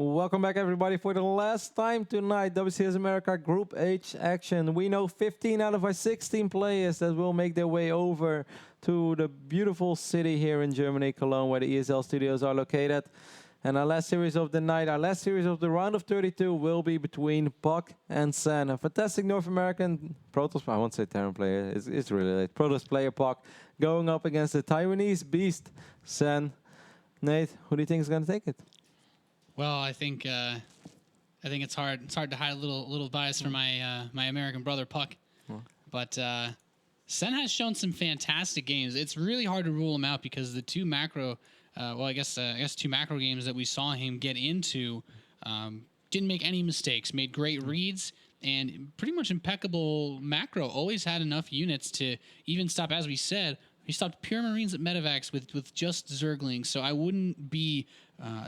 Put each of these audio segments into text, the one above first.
Welcome back, everybody, for the last time tonight. WCS America Group H action. We know 15 out of our 16 players that will make their way over to the beautiful city here in Germany, Cologne, where the ESL studios are located. And our last series of the night, our last series of the round of 32 will be between puCK and Sen. A fantastic North American Protoss, I won't say Terran player, it's really late. Protoss player puCK going up against the Taiwanese beast, Sen. Nate, who do you think is going to take it? Well, I think it's hard. It's hard to hide a little bias for my my American brother puCK, but Sen has shown some fantastic games. It's really hard to rule him out because the two macro, I guess two macro games that we saw him get into, didn't make any mistakes. Made great reads and pretty much impeccable macro. Always had enough units to even stop, as we said. He stopped pure Marines at Medivacs with just Zerglings, so I wouldn't be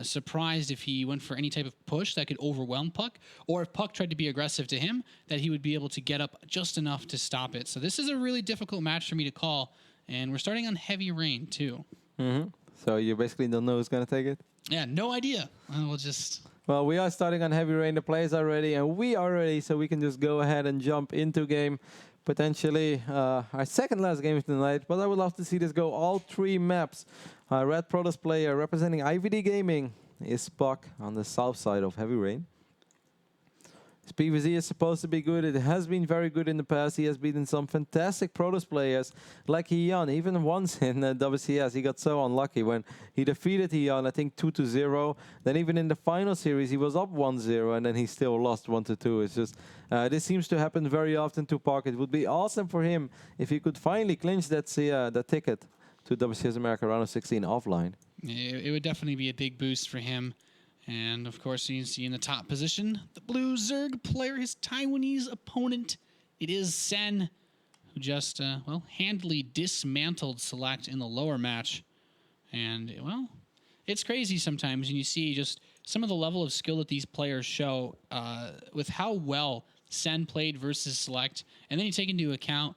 surprised if he went for any type of push that could overwhelm puCK, or if puCK tried to be aggressive to him, that he would be able to get up just enough to stop it. So this is a really difficult match for me to call, and we're starting on heavy rain, too. So you basically don't know who's going to take it? Yeah, no idea. We'll just... Well, we are starting on heavy rain. The players are ready, and we are ready, so we can just go ahead and jump into game. Potentially our second last game of the night, but I would love to see this go all three maps. Red Protoss player representing IVD Gaming is puCK on the south side of Heavy Rain. His PvZ is supposed to be good. It has been very good in the past. He has beaten some fantastic Protoss players like Hyun. Even once in WCS, he got so unlucky when he defeated Hyun, I think 2-0. Then even in the final series, he was up 1-0, and then he still lost 1-2. It's just, this seems to happen very often to puCK. It would be awesome for him if he could finally clinch that ticket to WCS America Round of 16 offline. It would definitely be a big boost for him. And, of course, you can see in the top position, the blue Zerg player, his Taiwanese opponent. It is Sen, who just, handily dismantled Select in the lower match. And, well, it's crazy sometimes when you see just some of the level of skill that these players show with how well Sen played versus Select. And then you take into account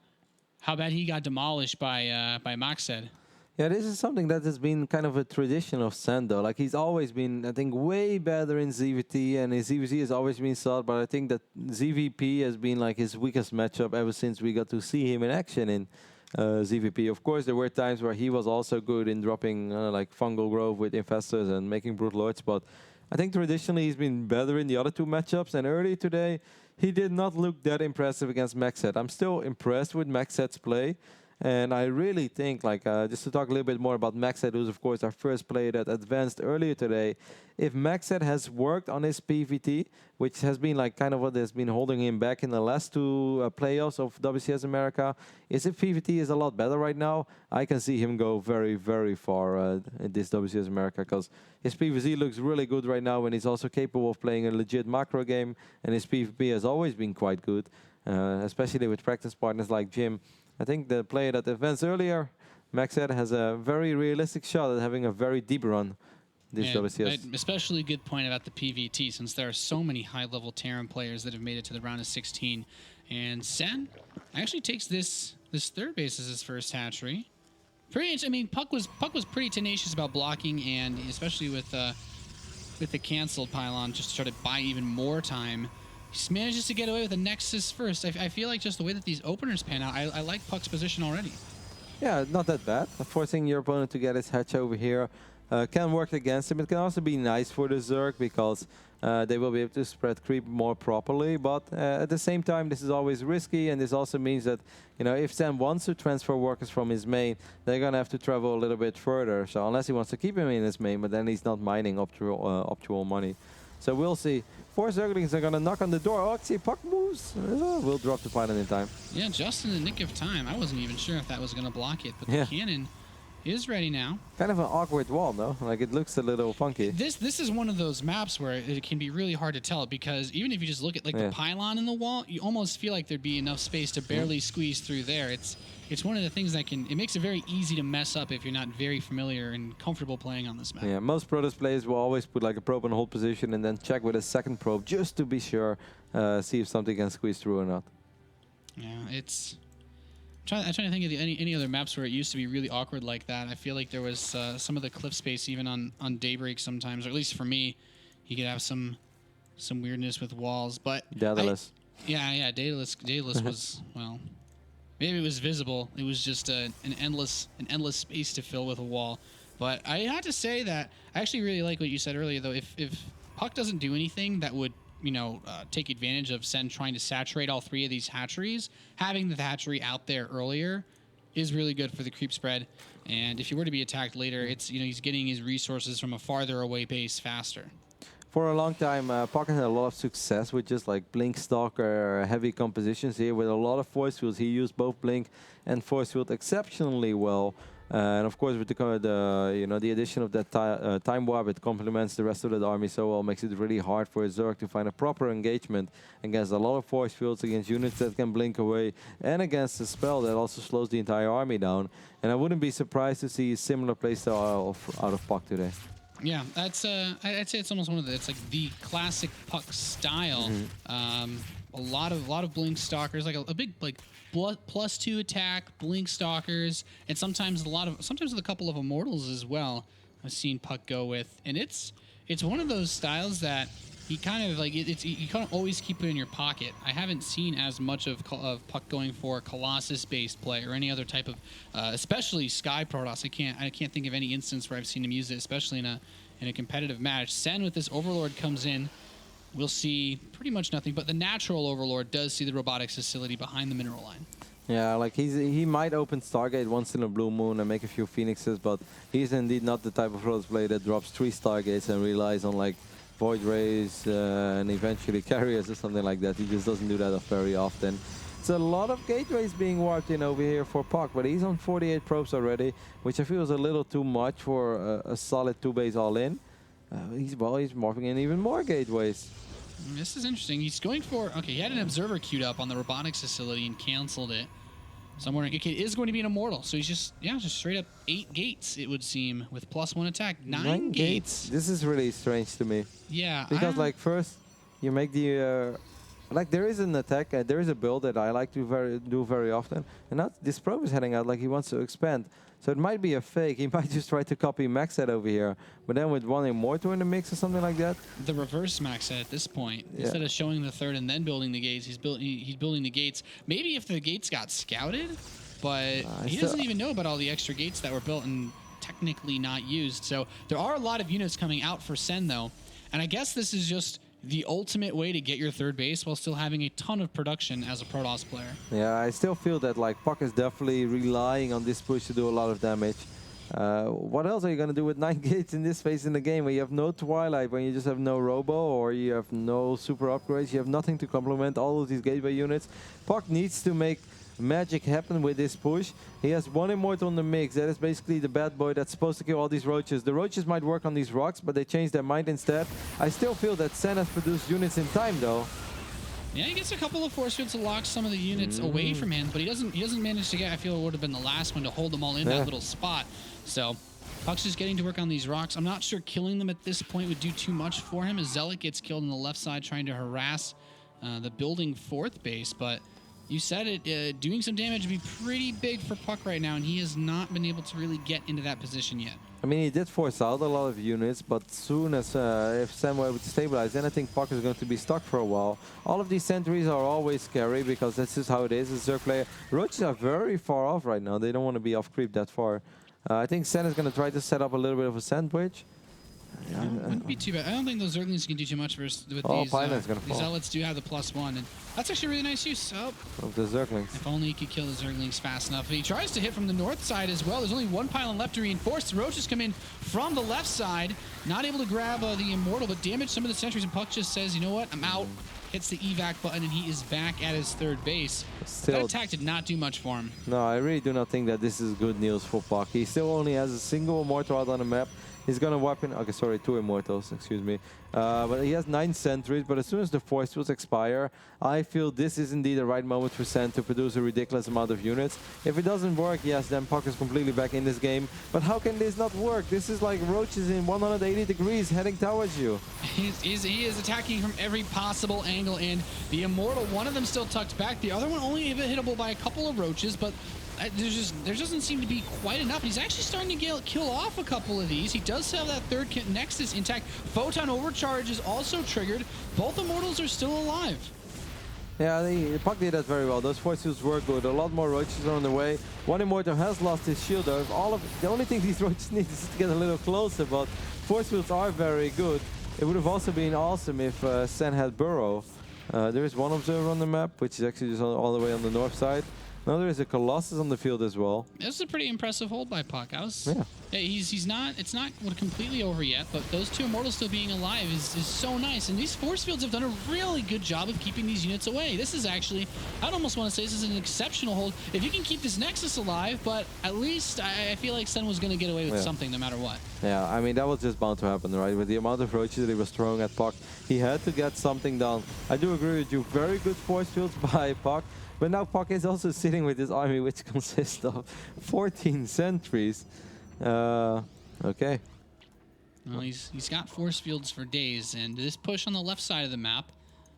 how bad he got demolished by Maxed. Yeah, this is something that has been kind of a tradition of Sen, though. Like, he's always been, I think, way better in ZVT, and his ZVZ has always been solid, but I think that ZVP has been, like, his weakest matchup ever since we got to see him in action in ZVP. Of course, there were times where he was also good in dropping, like, Fungal Grove with Infestors and making Brute Lords, but I think traditionally he's been better in the other two matchups, and early today, he did not look that impressive against Maxed. I'm still impressed with Maxed's play. And I really think, like, just to talk a little bit more about Maxed, who's, of course, our first player that advanced earlier today. If Maxed has worked on his PVT, which has been, like, kind of what has been holding him back in the last two playoffs of WCS America, is if PVT is a lot better right now, I can see him go very, very far in this WCS America, because his PVZ looks really good right now, and he's also capable of playing a legit macro game, and his PvP has always been quite good, especially with practice partners like Jim. I think the player that advanced earlier, Maxed, has a very realistic shot at having a very deep run this WCS. Especially a good point about the PVT, since there are so many high-level Terran players that have made it to the round of 16. And Sen actually takes this third base as his first hatchery. I mean, puCK was pretty tenacious about blocking, and especially with the canceled pylon, just to try to buy even more time. He manages to get away with a Nexus first. I feel like just the way that these openers pan out, I like puCK's position already. Yeah, not that bad. Forcing your opponent to get his hatch over here can work against him. It can also be nice for the Zerg because they will be able to spread creep more properly. But at the same time, this is always risky, and this also means that, you know, if Sam wants to transfer workers from his main, they're gonna have to travel a little bit further. So unless he wants to keep him in his main, but then he's not mining optimal money. So we'll see. 4 Zerglings are going to knock on the door. Oh, actually, puCK moves. We'll drop the pylon in time. Yeah, just in the nick of time. I wasn't even sure if that was going to block it, but the cannon is ready now. Kind of an awkward wall, though. Like, it looks a little funky. This is one of those maps where it can be really hard to tell, because even if you just look at, like, the pylon in the wall, you almost feel like there'd be enough space to barely squeeze through there. It's one of the things that it makes it very easy to mess up if you're not very familiar and comfortable playing on this map. Yeah, most Protoss players will always put like a probe on hold position and then check with a second probe just to be sure, see if something can squeeze through or not. Yeah, it's... I'm trying to think of any other maps where it used to be really awkward like that. I feel like there was some of the cliff space even on Daybreak sometimes, or at least for me, he could have some weirdness with walls. But Daedalus. yeah, Daedalus was, well, maybe it was visible. It was just an endless space to fill with a wall. But I have to say that I actually really like what you said earlier, though. If puCK doesn't do anything that would, take advantage of Sen trying to saturate all 3 of these hatcheries, having the hatchery out there earlier is really good for the creep spread. And if he were to be attacked later, it's, he's getting his resources from a farther away base faster. For a long time, puCK had a lot of success with just like Blink Stalker heavy compositions here with a lot of force fields. He used both Blink and force field exceptionally well. And of course, with the addition of that time warp, it complements the rest of the army so well, makes it really hard for Zerg to find a proper engagement against a lot of force fields, against units that can blink away, and against a spell that also slows the entire army down. And I wouldn't be surprised to see a similar playstyle out of puCK today. Yeah, that's I'd say it's almost one of it's like the classic puCK style. A lot of blink stalkers, like a big like +2 attack, blink stalkers, and sometimes with a couple of immortals as well. I've seen puCK go with, and it's one of those styles that he kind of like you kind of always keep it in your pocket. I haven't seen as much of puCK going for Colossus-based play or any other type of, especially Sky Protoss. I can't think of any instance where I've seen him use it, especially in a competitive match. Sen with this Overlord comes in. We'll see pretty much nothing, but the natural Overlord does see the robotics facility behind the mineral line. Yeah, like he might open Stargate once in a blue moon and make a few Phoenixes, but he's indeed not the type of Protoss player that drops 3 Stargates and relies on like Void Rays and eventually Carriers or something like that. He just doesn't do that very often. It's a lot of gateways being warped in over here for puCK, but he's on 48 probes already, which I feel is a little too much for a solid 2-base all-in. He's morphing in even more gateways. This is interesting. He's going for... Okay, he had an observer queued up on the robotics facility and canceled it. So I'm wondering, okay, it is going to be an immortal. So he's just straight up 8 gates, it would seem, with +1 attack. 9 gates. This is really strange to me. Yeah. Because, like, first, you make the... like, there is an attack, there is a build that I like to do very often. And now this probe is heading out like he wants to expand. So it might be a fake. He might just try to copy max set over here. But then with one immortal in the mix or something like that. The reverse max set at this point. Yeah. Instead of showing the 3rd and then building the gates, he's building the gates. Maybe if the gates got scouted, but he doesn't even know about all the extra gates that were built and technically not used. So there are a lot of units coming out for Sen, though. And I guess this is just the ultimate way to get your 3rd base while still having a ton of production as a Protoss player. Yeah, I still feel that like puCK is definitely relying on this push to do a lot of damage. What else are you going to do with 9 gates in this phase in the game where you have no Twilight, when you just have no Robo, or you have no super upgrades, you have nothing to complement all of these gateway units? puCK needs to make magic happen with this push. He has 1 immortal in the mix. That is basically the bad boy that's supposed to kill all these roaches. The roaches might work on these rocks, but they changed their mind instead. I still feel that Sen has produced units in time, though. Yeah, he gets a couple of force fields to lock some of the units away from him, but he doesn't manage to get, I feel it would have been the last one to hold them all in that little spot. So puCK's just getting to work on these rocks. I'm not sure killing them at this point would do too much for him, as Zealot gets killed on the left side trying to harass the building 4th base, but you said it, doing some damage would be pretty big for puCK right now, and he has not been able to really get into that position yet. I mean, he did force out a lot of units, but soon as if Sen were able to stabilize, then I think puCK is going to be stuck for a while. All of these sentries are always scary because that's just how it is as a Zerg player. Roaches are very far off right now. They don't want to be off creep that far. I think Sen is going to try to set up a little bit of a sandwich. Yeah, wouldn't be too bad. I don't think those Zerglings can do too much with these. These Zealots do have the +1, and that's actually a really nice use of the Zerglings. If only he could kill the Zerglings fast enough. He tries to hit from the north side as well. There's only 1 pylon left to reinforce. The Roaches come in from the left side, not able to grab the Immortal, but damage some of the sentries, and puCK just says, you know what, I'm out. Hits the evac button, and he is back at his 3rd base. That attack did not do much for him. No, I really do not think that this is good news for puCK. He still only has a single Immortal out on the map. He's going to wipe in... Okay, sorry, 2 Immortals, excuse me. But he has 9 sentries, but as soon as the force fields expire, I feel this is indeed the right moment for Sen to produce a ridiculous amount of units. If it doesn't work, yes, then puCK is completely back in this game. But how can this not work? This is like roaches in 180 degrees heading towards you. He is attacking from every possible angle, and the Immortal, one of them still tucked back. The other one only hittable by a couple of roaches, but there doesn't seem to be quite enough. He's actually starting to kill off a couple of these. He does have that third Nexus intact. Photon Overcharge is also triggered. Both Immortals are still alive. Yeah, the puck did that very well. Those force fields were good. A lot more roaches are on the way. One Immortal has lost his shield though. The only thing these roaches need is to get a little closer, but force fields are very good. It would have also been awesome if Sen had Burrow. There is one observer on the map, which is actually just all the way on the north side. Now there is a Colossus on the field as well. This is a pretty impressive hold by puCK. Yeah, he's not. It's not completely over yet, but those two Immortals still being alive is so nice. And these force fields have done a really good job of keeping these units away. This is actually, I'd almost want to say this is an exceptional hold. If you can keep this Nexus alive, but at least I feel like Sen was going to get away with something no matter what. Yeah, I mean, that was just bound to happen, right? With the amount of roaches that he was throwing at puCK, he had to get something done. I do agree with you. Very good force fields by puCK. But now puCK is also sitting with his army, which consists of 14 sentries. Okay. Well, he's got force fields for days, and this push on the left side of the map.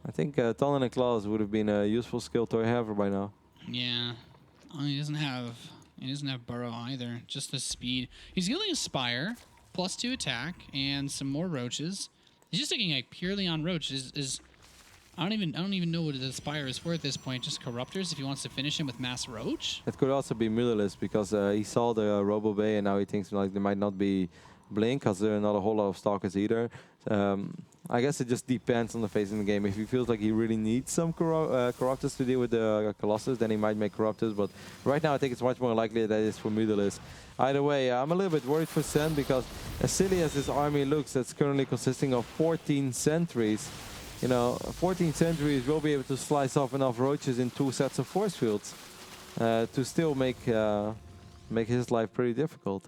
I think Talon and Claws would have been a useful skill to have by now. Yeah, he doesn't have Burrow either. Just the speed. He's getting a Spire, +2 attack, and some more roaches. He's just taking like purely on roach. I don't even know what the Spire is for at this point. Just Corruptors if he wants to finish him with Mass Roach. It could also be Mirrorless because he saw the Robo Bay and now he thinks like there might not be Blink because there are not a whole lot of Stalkers either. I guess it just depends on the phase in the game. If he feels like he really needs some Corruptors to deal with the Colossus, then he might make Corruptors. But right now I think it's much more likely that it's for Mirrorless. Either way, I'm a little bit worried for Sen because as silly as this army looks, it's currently consisting of 14 sentries. You know, 14 sentries will be able to slice off enough roaches in 2 sets of force fields to still make his life pretty difficult.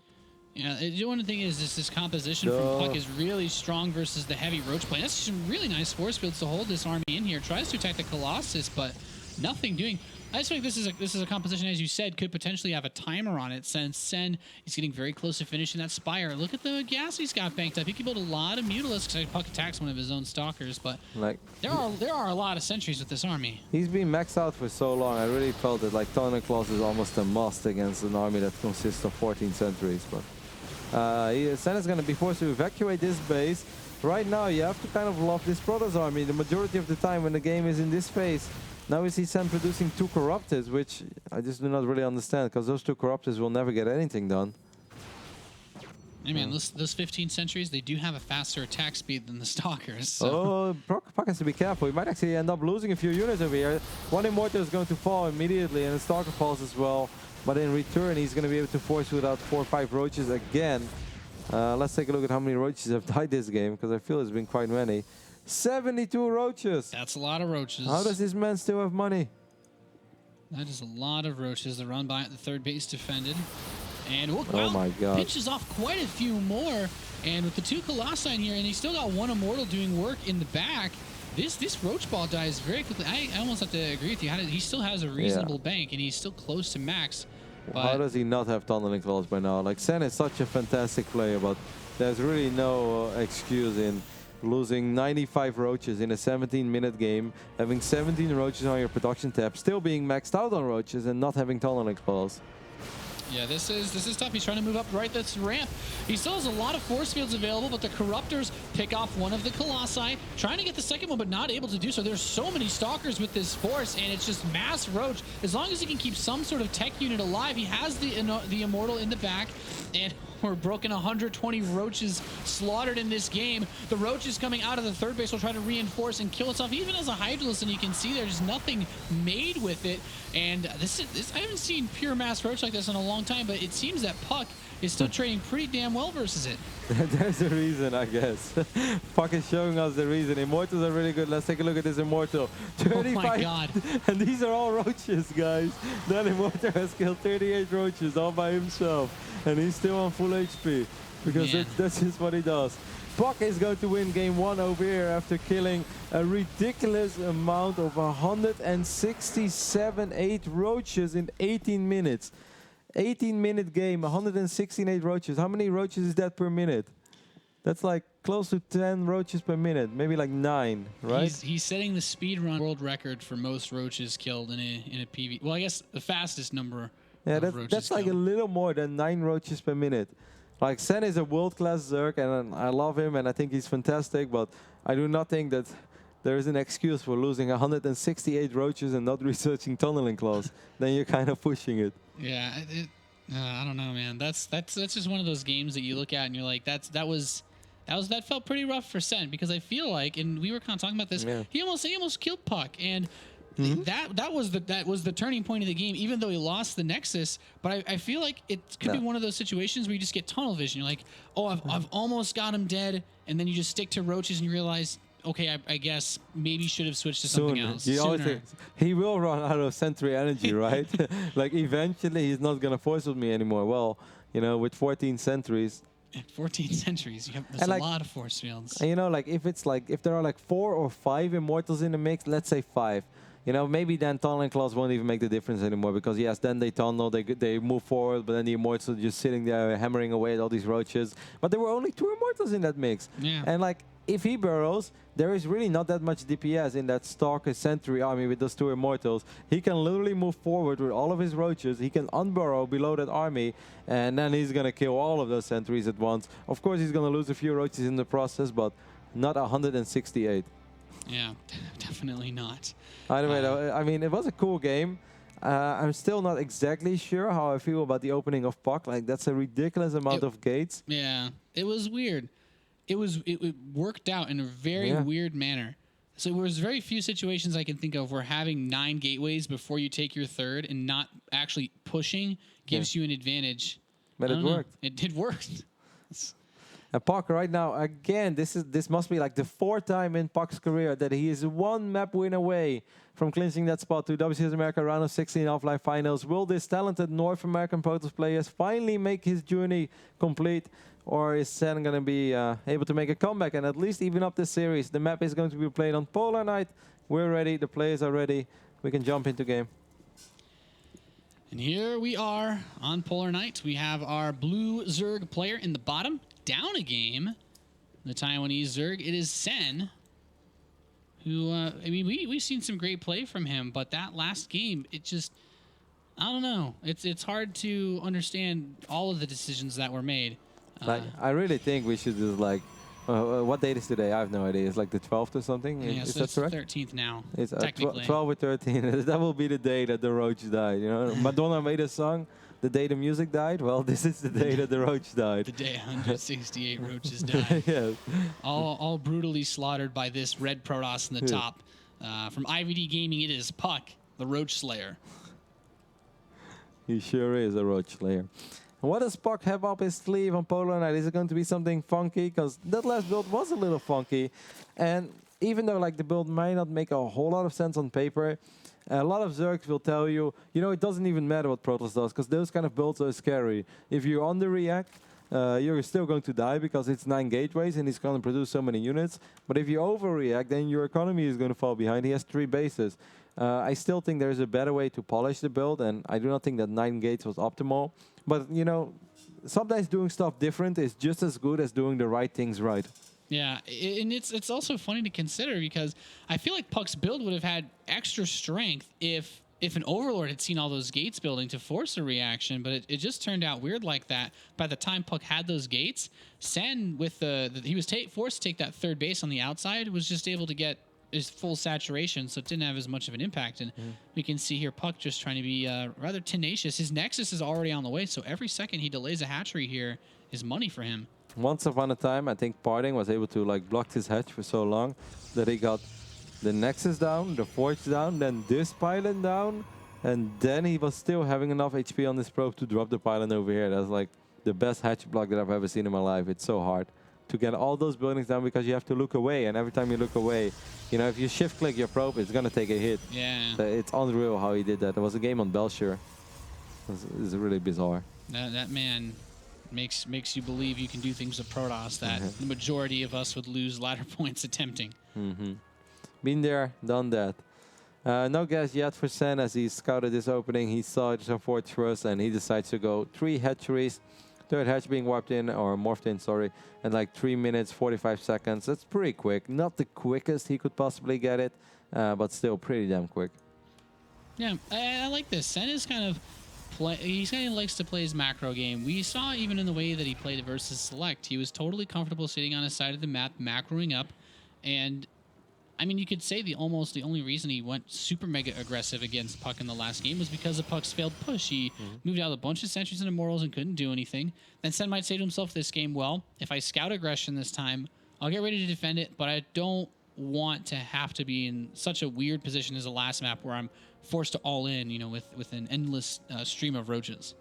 Yeah, the one thing is this composition from puCK is really strong versus the heavy roach play. That's some really nice force fields to hold this army in here. Tries to attack the Colossus, but nothing doing. I just think this is a composition, as you said, could potentially have a timer on it since Sen is getting very close to finishing that Spire. Look at the gas he's got banked up. He can build a lot of Mutalisks because puCK attacks one of his own Stalkers, but like there are a lot of sentries with this army. He's been maxed out for so long. I really felt that like Talon and Claws is almost a must against an army that consists of 14 sentries. But Sen is going to be forced to evacuate this base. Right now, you have to kind of love this Protoss army. The majority of the time when the game is in this phase, now we see Sen producing 2 Corruptors, which I just do not really understand, because those 2 Corruptors will never get anything done. I mean, those 15 sentries, they do have a faster attack speed than the Stalkers. So. Oh, puCK has to be careful. He might actually end up losing a few units over here. One Immortal is going to fall immediately, and the Stalker falls as well. But in return, he's going to be able to force without 4 or 5 roaches again. Let's take a look at how many roaches have died this game, because I feel it's been quite many. 72 roaches. That's a lot of roaches. How does this man still have money? That is a lot of roaches. The run by at the third base defended. And look, oh my God. Pinches off quite a few more. And with the 2 Colossi in here, and he's still got 1 Immortal doing work in the back. This Roach Ball dies very quickly. I almost have to agree with you. He still has a reasonable bank, and he's still close to max. But how does he not have Talon and Claws by now? Like, Sen is such a fantastic player, but there's really no excuse in losing 95 roaches in a 17-minute game, having 17 roaches on your production tab, still being maxed out on roaches, and not having Talon and Claws. Yeah, this is tough. He's trying to move up right this ramp. He still has a lot of force fields available, but the Corruptors pick off one of the Colossi, trying to get the second one, but not able to do so. There's so many Stalkers with this force, and it's just mass roach. As long as he can keep some sort of tech unit alive, he has the Immortal in the back, and we're broken 120 roaches slaughtered in this game. The roaches coming out of the third base will try to reinforce and kill itself, even as a Hydralisk, and you can see there's nothing made with it. And this I haven't seen pure mass roach like this in a long time, but it seems that puCK is still trading pretty damn well versus it. There's a reason, I guess. puCK is showing us the reason. Immortals are really good. Let's take a look at this Immortal. 35. Oh my God. And these are all roaches, guys. That Immortal has killed 38 roaches all by himself. And he's still on full HP. Because that's just what he does. puCK is going to win game 1 over here after killing a ridiculous amount of 167 roaches in 18 minutes. 18-minute game, 168 roaches. How many roaches is that per minute? That's like close to 10 roaches per minute, maybe like 9, right? He's setting the speedrun world record for most roaches killed in a PV. Well, I guess the fastest number. Yeah, of that's roaches like go. a little more than 9 roaches per minute. Like Sen is a world-class Zerg, and I love him, and I think he's fantastic. But I do not think that there is an excuse for losing 168 roaches and not researching tunneling claws. Then you're kind of pushing it. Yeah, I don't know, man. That's just one of those games that you look at and you're like, that felt pretty rough for Sen, because I feel like, and we were kind of talking about this, Yeah. he almost killed puCK, and Mm-hmm. that was the turning point of the game. Even though he lost the Nexus, but I feel like it could be one of those situations where you just get tunnel vision. You're like, oh, I've almost got him dead, and then you just stick to roaches and you realize, okay, I guess maybe should have switched to something else You always sooner. think he will run out of sentry energy, right? Like eventually he's not gonna force with me anymore. Well, with 14 sentries, At 14 centuries, there's And a like- lot of force fields. and if there are like 4 or 5 immortals in the mix, let's say 5. Maybe then tunneling claws won't even make the difference anymore, because yes, then they tunnel, they move forward, but then the immortals are just sitting there hammering away at all these roaches. But there were only 2 immortals in that mix. Yeah. And like, if he burrows, there is really not that much DPS in that Stalker Sentry army with those 2 immortals. He can literally move forward with all of his roaches. He can unburrow below that army, and then he's gonna kill all of those sentries at once. Of course, he's gonna lose a few roaches in the process, but not 168. Yeah, definitely not. Either way, though, I mean, it was a cool game. I'm still not exactly sure how I feel about the opening of puCK. Like, that's a ridiculous amount of gates. Yeah, it was weird. It worked out in a very weird manner. So there was very few situations I can think of where having 9 gateways before you take your third and not actually pushing gives you an advantage. But I it don't know. worked. It did work. And puCK right now, again, this must be like the 4th time in puCK's career that he is 1 map win away from clinching that spot to WCS America round of 16 offline finals. Will this talented North American Protoss player finally make his journey complete? Or is Sen going to be able to make a comeback and at least even up this series? The map is going to be played on Polar Night. We're ready. The players are ready. We can jump into game. And here we are on Polar Night. We have our blue Zerg player in the bottom, down a game. The Taiwanese Zerg, it is Sen, who, I mean, we've seen some great play from him, but that last game, it just, I don't know. It's hard to understand all of the decisions that were made. Like, I really think we should just like, what date is today? I have no idea. It's like the 12th or something. Yeah, Is so that it's correct? the 13th now, It's technically. 12 or 13. That will be the day that the roach died. Madonna made a song. The day the music died. Well, this is the day that the roach died. The day 168 roaches died. Yes. all brutally slaughtered by this red Protoss in the top. From IVD Gaming, it is puCK, the Roach Slayer. He sure is a roach slayer. What does puCK have up his sleeve on Polar Night? Is it going to be something funky? Because that last build was a little funky. And even though like the build might not make a whole lot of sense on paper, a lot of Zergs will tell you, it doesn't even matter what Protoss does, because those kind of builds are scary. If you underreact, you're still going to die because it's 9 gateways and he's going to produce so many units. But if you overreact, then your economy is going to fall behind. He has 3 bases. I still think there's a better way to polish the build, and I do not think that 9 gates was optimal. But, sometimes doing stuff different is just as good as doing the right things right. Yeah, and it's also funny to consider, because I feel like puCK's build would have had extra strength if an Overlord had seen all those gates building to force a reaction, but it just turned out weird like that. By the time puCK had those gates, Sen, with he was forced to take that 3rd base on the outside, was just able to get his full saturation, so it didn't have as much of an impact. And we can see here puCK just trying to be rather tenacious. His Nexus is already on the way, so every second he delays a hatchery here is money for him. Once upon a time, I think Parting was able to like block his hatch for so long that he got the Nexus down, the Forge down, then this pylon down, and then he was still having enough HP on this probe to drop the pylon over here. That's like the best hatch block that I've ever seen in my life. It's so hard to get all those buildings down because you have to look away, and every time you look away, if you shift click your probe, it's gonna take a hit. Yeah. It's unreal how he did that. There was a game on Belshire. It's really bizarre. That man makes you believe you can do things with Protoss that the majority of us would lose ladder points attempting. Been there, done that. No gas yet for Sen as he scouted this opening. He saw some fortress and he decides to go 3 hatcheries. 3rd hatch being warped in, or morphed in, sorry, in like 3 minutes, 45 seconds. That's pretty quick. Not the quickest he could possibly get it, but still pretty damn quick. Yeah, I like this. Sen is kind of play. He's kind of likes to play his macro game. We saw even in the way that he played versus Select, he was totally comfortable sitting on his side of the map, macroing up, and I mean, you could say the only reason he went super mega aggressive against puCK in the last game was because of puCK's failed push. He moved out a bunch of sentries and immortals and couldn't do anything. Then Sen might say to himself this game, well, if I scout aggression this time, I'll get ready to defend it, but I don't want to have to be in such a weird position as the last map where I'm forced to all in, you know, with an endless stream of roaches.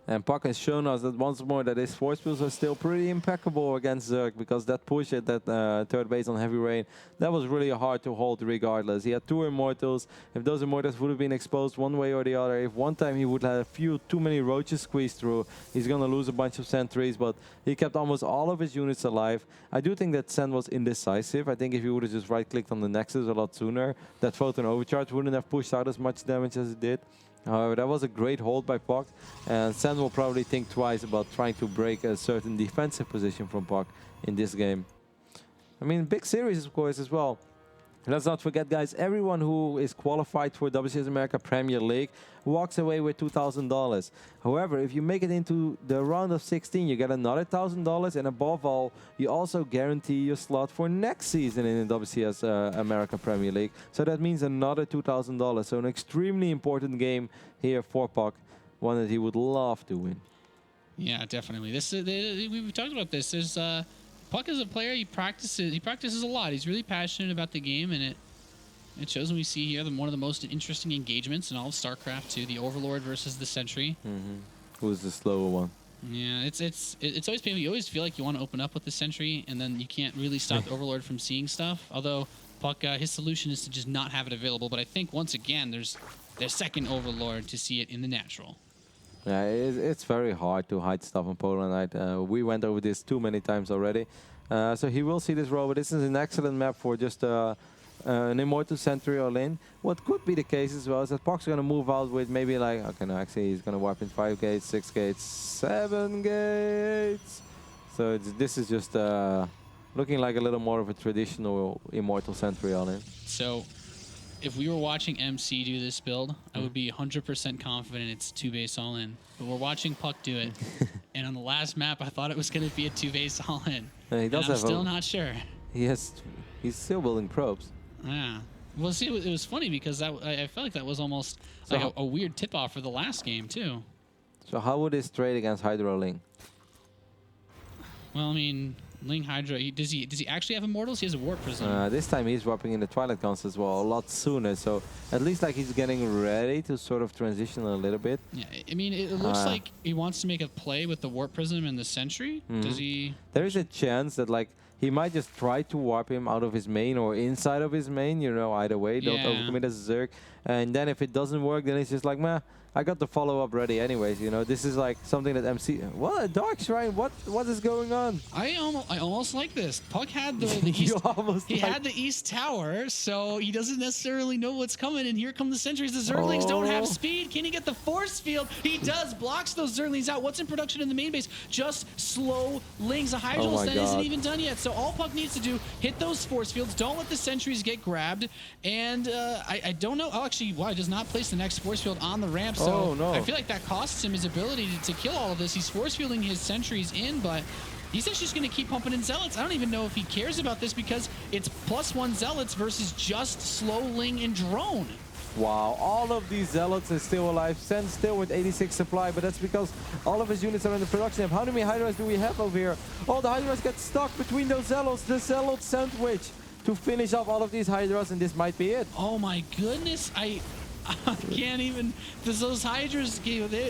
And puCK has shown us that once more that his force fields are still pretty impeccable against Zerg, because that push at that third base on Heavy Rain, that was really hard to hold regardless. He had 2 Immortals. If those Immortals would have been exposed one way or the other, if one time he would have too many roaches squeezed through, he's going to lose a bunch of sentries, but he kept almost all of his units alive. I do think that Sen was indecisive. I think if he would have just right-clicked on the Nexus a lot sooner, that Photon Overcharge wouldn't have pushed out as much damage as it did. However, that was a great hold by puCK, and Sen will probably think twice about trying to break a certain defensive position from puCK in this game. I mean, big series, of course, as well. Let's not forget, guys, everyone who is qualified for WCS America Premier League walks away with $2,000. However, if you make it into the round of 16, you get another $1,000, and above all, you also guarantee your slot for next season in the WCS America Premier League. So that means another $2,000. So an extremely important game here for puCK, one that he would love to win. Yeah, definitely. We've talked about this. There's puCK is a player. He practices a lot. He's really passionate about the game, and it shows when we see here one of the most interesting engagements in all of StarCraft too. The Overlord versus the Sentry. Who's the slower one? Yeah, it's always painful. You always feel like you want to open up with the Sentry, and then you can't really stop the Overlord from seeing stuff. Although puCK, his solution is to just not have it available. But I think once again, there's their second Overlord to see it in the natural. Yeah, it's very hard to hide stuff on Polar Knight. We went over this too many times already. So he will see this row, but this is an excellent map for just an Immortal Sentry all in. What could be the case as well is that puCK's going to move out with maybe like, okay, no, actually he's going to wipe in 5 gates, 6 gates, 7 gates. So this is just looking like a little more of a traditional Immortal Sentry all in. So if we were watching MC do this build, I would be 100% confident it's 2-base all in. But we're watching puCK do it. And on the last map, I thought it was going to be a 2-base all in. He does, and I'm still not sure. He's still building probes. Yeah. Well, see, it was funny because I felt like that was almost like a weird tip-off for the last game, too. So how would this trade against Hydro Ling? Well, I mean, Ling Hydra, does he actually have Immortals? He has a Warp Prism. This time he's warping in the Twilight Guns as well, a lot sooner. So at least like he's getting ready to sort of transition a little bit. Yeah, I mean, it looks like he wants to make a play with the Warp Prism and the Sentry. Does he? There is a chance that like he might just try to warp him out of his main or inside of his main, you know, either way. Don't overcommit as a Zerg. And then if it doesn't work, then it's just like, meh, I got the follow-up ready anyways, you know. This is like something that MC... What? A Dark Shrine? What is going on? I almost like this. puCK had the East... he had the East Tower, so he doesn't necessarily know what's coming, and here come the Sentries. The Zerglings don't have speed. Can he get the Force Field? He does. Blocks those Zerglings out. What's in production in the main base? Just slow Lings. A Hydro Stand isn't even done yet, so all puCK needs to do, hit those Force Fields. Don't let the Sentries get grabbed, and I don't know. Oh, actually, wow, he does not place the next Force Field on the ramp, so no. I feel like that costs him his ability to kill all of this. He's force fielding his sentries in, but he's just going to keep pumping in Zealots. I don't even know if he cares about this because it's +1 Zealots versus just slow Ling and Drone. Wow, all of these Zealots are still alive. Sen still with 86 supply, but that's because all of his units are in the production camp. How many Hydras do we have over here? Oh, the Hydras get stuck between those Zealots. The Zealot sandwich to finish off all of these Hydras, and this might be it. Oh my goodness, I can't even, those Hydras,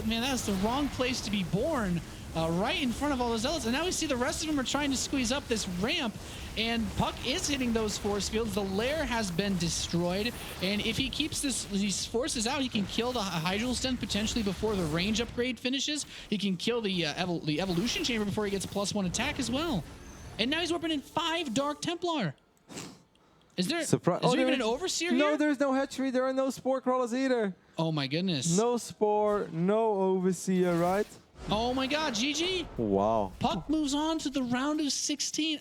man, that's the wrong place to be born, right in front of all those Zealots. And now we see the rest of them are trying to squeeze up this ramp, and puCK is hitting those force fields. The lair has been destroyed, and if he keeps these forces out, he can kill the Hydro Stent potentially before the range upgrade finishes. He can kill the Evolution Chamber before he gets +1 attack as well. And now he's warping in 5 Dark Templar. Is there even an Overseer here? No, there's no hatchery. There are no Spore Crawlers either. Oh my goodness. No Spore, no Overseer, right? Oh my god, GG. Wow. puCK moves on to the round of 16.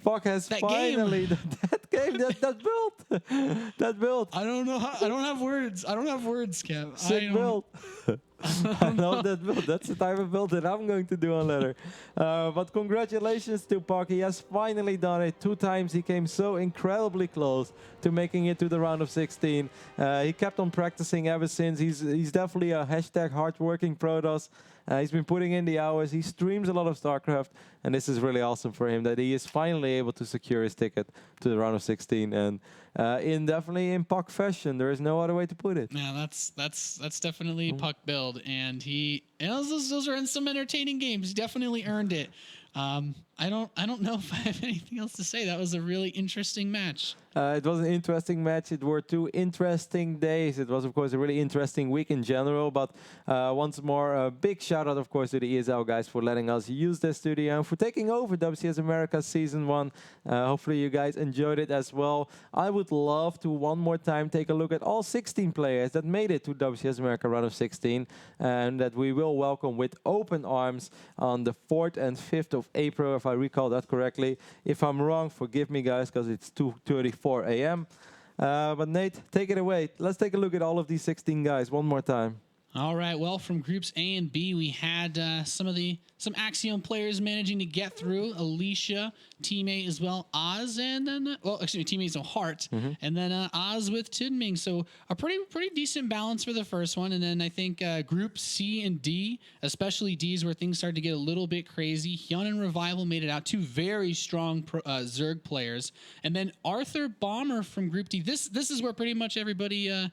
puCK has finally, that game. That build. That build. I don't know. I don't have words. I don't have words, Kev. Sick build. I love that build. That's the type of build that I'm going to do on ladder. But congratulations to puCK. He has finally done it. 2 times he came so incredibly close to making it to the round of 16. He kept on practicing ever since. He's definitely a hashtag hardworking Protoss. He's been putting in the hours. He streams a lot of StarCraft, and this is really awesome for him that he is finally able to secure his ticket to the round of 16. And definitely in puCK fashion, there is no other way to put it. Yeah, that's definitely puCK build, and those are some entertaining games. He definitely earned it. I don't know if I have anything else to say. That was a really interesting match. It was an interesting match. It were 2 interesting days. It was, of course, a really interesting week in general. But once more, a big shout out, of course, to the ESL guys for letting us use their studio and for taking over WCS America Season 1. Hopefully you guys enjoyed it as well. I would love to one more time take a look at all 16 players that made it to WCS America round of 16. And that we will welcome with open arms on the 4th and 5th of April, if I recall that correctly. If I'm wrong, forgive me, guys, because it's 2:34 a.m. But Nate, take it away. Let's take a look at all of these 16 guys one more time. All right. Well, from groups A and B, we had some Axiom players managing to get through. Alicia, teammate as well, Oz, and then teammates of Heart, and then Oz with Tidming. So a pretty decent balance for the first one. And then I think group C and D, especially D, is where things started to get a little bit crazy. Hyun and Revival made it out. 2 very strong Zerg players, and then Arthur Bomber from group D. This is where pretty much everybody.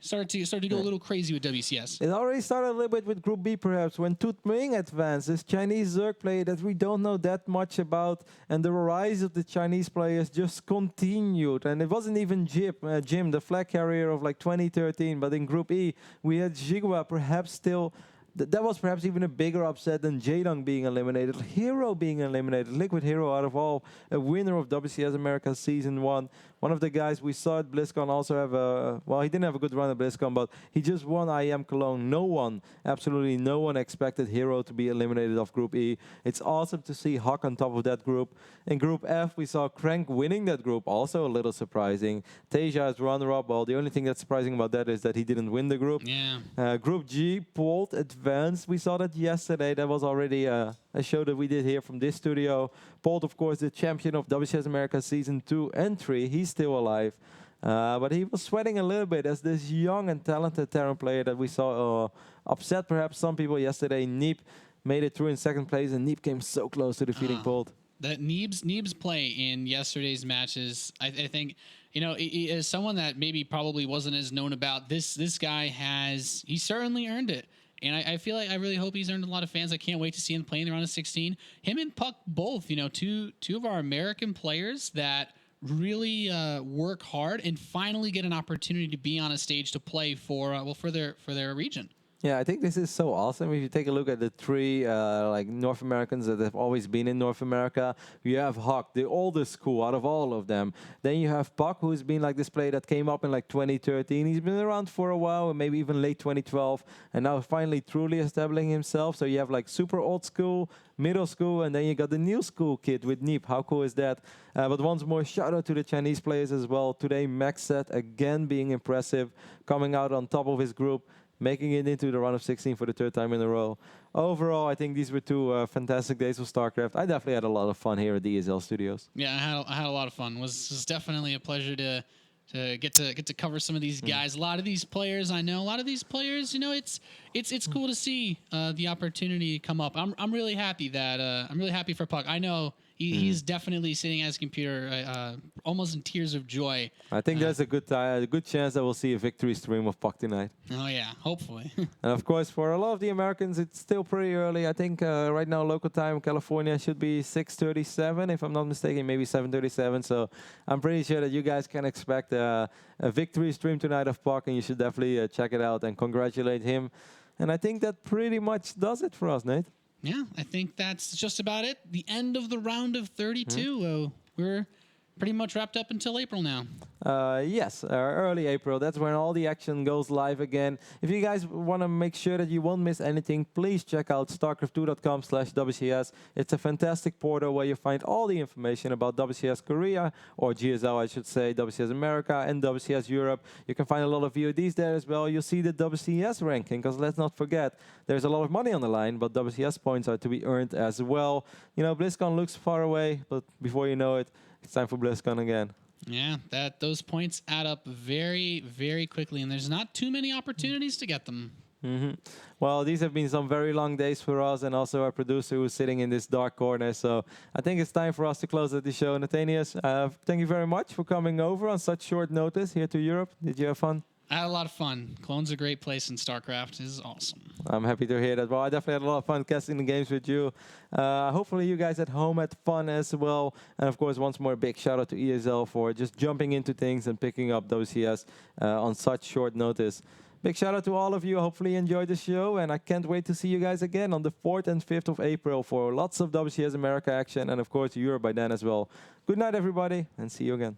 Started to go a little crazy with WCS. It already started a little bit with Group B, perhaps, when Tutming advanced, this Chinese Zerg player that we don't know that much about, and the rise of the Chinese players just continued. And it wasn't even Jim, the flag carrier of like 2013, but in Group E, we had Jigua, perhaps still. That was perhaps even a bigger upset than Jaedong being eliminated, Hero being eliminated, Liquid Hero out of all, a winner of WCS America Season 1. One of the guys we saw at BlizzCon also have he didn't have a good run at BlizzCon, but he just won IEM Cologne. Absolutely no one expected Hero to be eliminated off Group E. It's awesome to see puCK on top of that group. In Group F, we saw Crank winning that group, also a little surprising. Teja is runner-up. Well, the only thing that's surprising about that is that he didn't win the group. Yeah. Group G, Polt advanced. We saw that yesterday. That was already a show that we did here from this studio. Polt, of course, the champion of WCS America Season 2 and 3. He's still alive. But he was sweating a little bit as this young and talented Terran player that we saw upset perhaps some people yesterday. Neep made it through in 2nd place, and Neep came so close to defeating Polt. That Neeb's play in yesterday's matches, I think, as someone that maybe probably wasn't as known about, this guy he certainly earned it. And I feel like I really hope he's earned a lot of fans. I can't wait to see him play in the round of 16. Him and puCK both, two of our American players that really work hard and finally get an opportunity to be on a stage to play for their region. Yeah, I think this is so awesome. If you take a look at the 3 North Americans that have always been in North America, you have puCK, the oldest school out of all of them. Then you have puCK, who's been like this player that came up in like 2013. He's been around for a while, and maybe even late 2012, and now finally truly establishing himself. So you have like super old school, middle school, and then you got the new school kid with Neep. How cool is that? But once more, shout out to the Chinese players as well. Today, Maxset again being impressive, coming out on top of his group, making it into the round of 16 for the 3rd time in a row. Overall, I think these were 2 fantastic days of StarCraft. I definitely had a lot of fun here at the ESL studios. Yeah, I had a lot of fun. It was definitely a pleasure to get to cover some of these guys. A lot of these players I know. A lot of these players, it's cool to see the opportunity come up. I'm really happy that I'm really happy for puCK. I know he's definitely sitting at his computer, almost in tears of joy. I think there's a good chance that we'll see a victory stream of puCK tonight. Oh yeah, hopefully. And of course, for a lot of the Americans, it's still pretty early. I think right now, local time, California should be 6:37, if I'm not mistaken, maybe 7:37. So I'm pretty sure that you guys can expect a victory stream tonight of puCK, and you should definitely check it out and congratulate him. And I think that pretty much does it for us, Nate. Yeah, I think that's just about it. The end of the round of 32. We're pretty much wrapped up until April now. Yes, early April. That's when all the action goes live again. If you guys want to make sure that you won't miss anything, please check out starcraft2.com/WCS. It's a fantastic portal where you find all the information about WCS Korea, or GSL, I should say, WCS America, and WCS Europe. You can find a lot of VODs there as well. You'll see the WCS ranking, because let's not forget, there's a lot of money on the line, but WCS points are to be earned as well. You know, BlizzCon looks far away, but before you know it, it's time for BlizzCon again. Yeah, those points add up very, very quickly, and there's not too many opportunities to get them. Well, these have been some very long days for us, and also our producer who's sitting in this dark corner. So I think it's time for us to close out the show. Nathanius, thank you very much for coming over on such short notice here to Europe. Did you have fun? I had a lot of fun. Clone's a great place in StarCraft. This is awesome. I'm happy to hear that. Well, I definitely had a lot of fun casting the games with you. Hopefully you guys at home had fun as well. And of course, once more, a big shout out to ESL for just jumping into things and picking up WCS on such short notice. Big shout out to all of you. Hopefully you enjoyed the show. And I can't wait to see you guys again on the 4th and 5th of April for lots of WCS America action. And of course, Europe by then as well. Good night, everybody, and see you again.